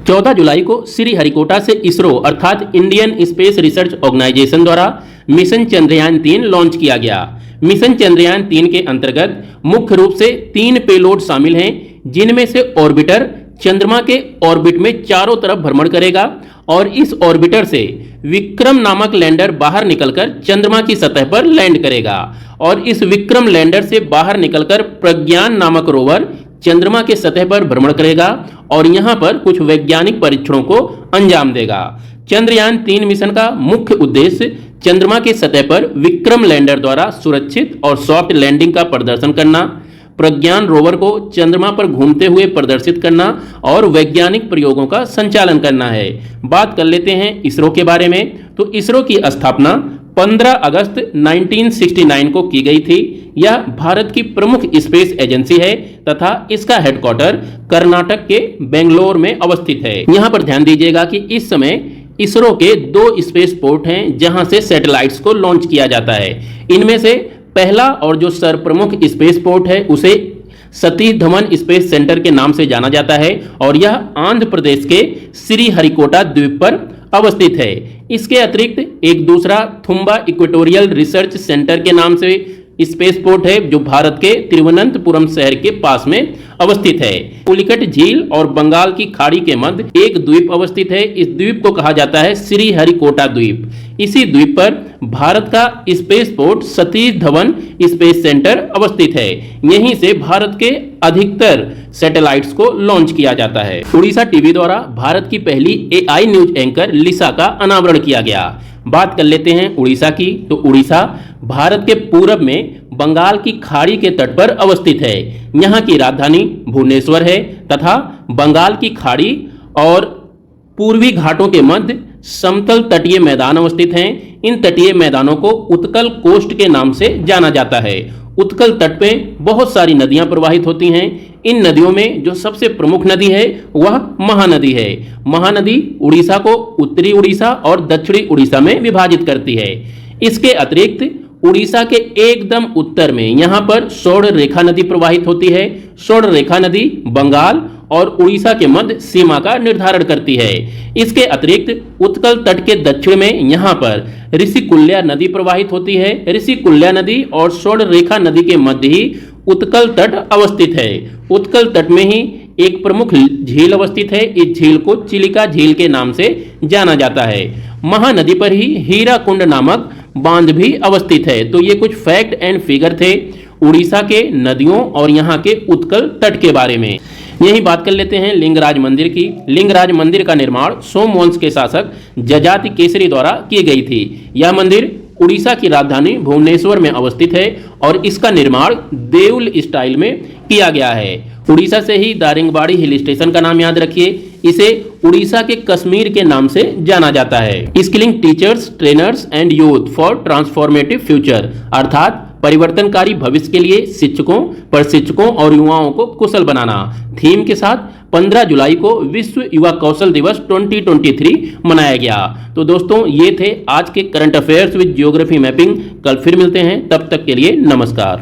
14 जुलाई को श्रीहरिकोटा से इसरो अर्थात इंडियन स्पेस रिसर्च ऑर्गेनाइजेशन द्वारा मिशन चंद्रयान 3 लॉन्च किया गया। मिशन चंद्रयान 3 के अंतर्गत मुख्य रूप से 3 पेलोड शामिल हैं, जिनमें से ऑर्बिटर चंद्रमा के ऑर्बिट में चारों तरफ भ्रमण करेगा और इस ऑर्बिटर से विक्रम नामक लैंडर बाहर निकलकर चंद्रमा की सतह पर लैंड करेगा और इस विक्रम लैंडर से बाहर निकलकर प्रज्ञान नामक रोवर चंद्रमा के सतह पर भ्रमण करेगा और यहां पर कुछ वैज्ञानिक परीक्षणों को अंजाम देगा। चंद्रयान 3 मिशन का मुख्य उद्देश्य चंद्रमा की सतह पर विक्रम लैंडर द्वारा सुरक्षित और सॉफ्ट लैंडिंग का प्रदर्शन करना, प्रज्ञान रोवर को चंद्रमा पर घूमते हुए प्रदर्शित करना और वैज्ञानिक प्रयोगों का संचालन करना है। बात कर लेते हैं इसरो के बारे में। तो इसरो की स्थापना 15 अगस्त 1969 को की गई थी। यह भारत की प्रमुख स्पेस एजेंसी है तथा इसका हेडक्वार्टर कर्नाटक के बेंगलोर में अवस्थित है। यहां पर ध्यान दीजिएगा कि इस समय इसरो के 2 स्पेस पोर्ट हैं जहां से सैटेलाइट्स को लॉन्च किया जाता है। इनमें से पहला और जो सर्वप्रमुख स्पेस पोर्ट है उसे सतीश धवन स्पेस सेंटर के नाम से जाना जाता है और यह आंध्र प्रदेश के श्रीहरिकोटा द्वीप पर अवस्थित है। इसके अतिरिक्त एक दूसरा थुम्बा इक्वेटोरियल रिसर्च सेंटर के नाम से स्पेस पोर्ट है जो भारत के तिरुवनंतपुरम शहर के पास में अवस्थित है। पुलिकट झील और बंगाल की खाड़ी के मध्य एक द्वीप अवस्थित है। इस द्वीप को कहा जाता है श्रीहरिकोटा द्वीप। इसी द्वीप पर भारत का space port Satish Dhawan space centre अवस्थित है। यहीं से भारत के अधिकतर सैटेलाइट्स को लॉन्च किया जाता है। उड़ीसा टीवी द्वारा भारत की पहली AI न्यूज एंकर लिसा का अनावरण किया गया। बात कर लेते हैं उड़ीसा की। तो उड़ीसा भारत के पूरब में बंगाल की खाड़ी के तट पर अवस्थित है। यहाँ की राजधानी भुवनेश्वर है तथा बंगाल की खाड़ी और पूर्वी घाटों के मध्य समतल तटीय मैदान अवस्थित हैं। इन तटीय मैदानों को उत्कल कोस्ट के नाम से जाना जाता है। उत्कल तट पे बहुत सारी नदियां प्रवाहित होती हैं। इन नदियों में जो सबसे प्रमुख नदी है वह महानदी है। महानदी उड़ीसा को उत्तरी उड़ीसा और दक्षिणी उड़ीसा में विभाजित करती है। इसके अतिरिक्त उड़ीसा के एकदम उत्तर में यहाँ पर स्वर्ण रेखा नदी प्रवाहित होती है। स्वर्ण रेखा नदी बंगाल और उड़ीसा के मध्य सीमा का निर्धारण करती है। इसके अतिरिक्त उत्कल तट के दक्षिण में यहाँ पर ऋषिकुल्या नदी प्रवाहित होती है। ऋषिकुल्या नदी और स्वर्ण रेखा नदी के मध्य ही उत्कल तट अवस्थित है। उत्कल तट में ही एक प्रमुख झील अवस्थित है। इस झील को चिलिका झील के नाम से जाना जाता है। महानदी पर ही हीराकुंड नामक बांध भी अवस्थित है। तो ये कुछ फैक्ट एंड फिगर थे उड़ीसा के नदियों और यहाँ के उत्कल तट के बारे में। यही बात कर लेते हैं लिंगराज मंदिर की। लिंगराज मंदिर का निर्माण सोमवंश के शासक जजाति केसरी द्वारा की गई थी। यह मंदिर उड़ीसा की राजधानी भुवनेश्वर में अवस्थित है और इसका निर्माण देउल स्टाइल में किया गया है। उड़ीसा से ही दारिंगबाड़ी हिल स्टेशन का नाम याद रखिए। इसे उड़ीसा के कश्मीर के नाम से जाना जाता है। Skilling teachers, trainers and youth for transformative future अर्थात परिवर्तनकारी भविष्य के लिए शिक्षकों, प्रशिक्षकों और युवाओं को कुशल बनाना थीम के साथ 15 जुलाई को विश्व युवा कौशल दिवस 2023 मनाया गया। तो दोस्तों ये थे आज के current affairs with geography mapping. कल फिर मिलते हैं, तब तक के लिए नमस्कार।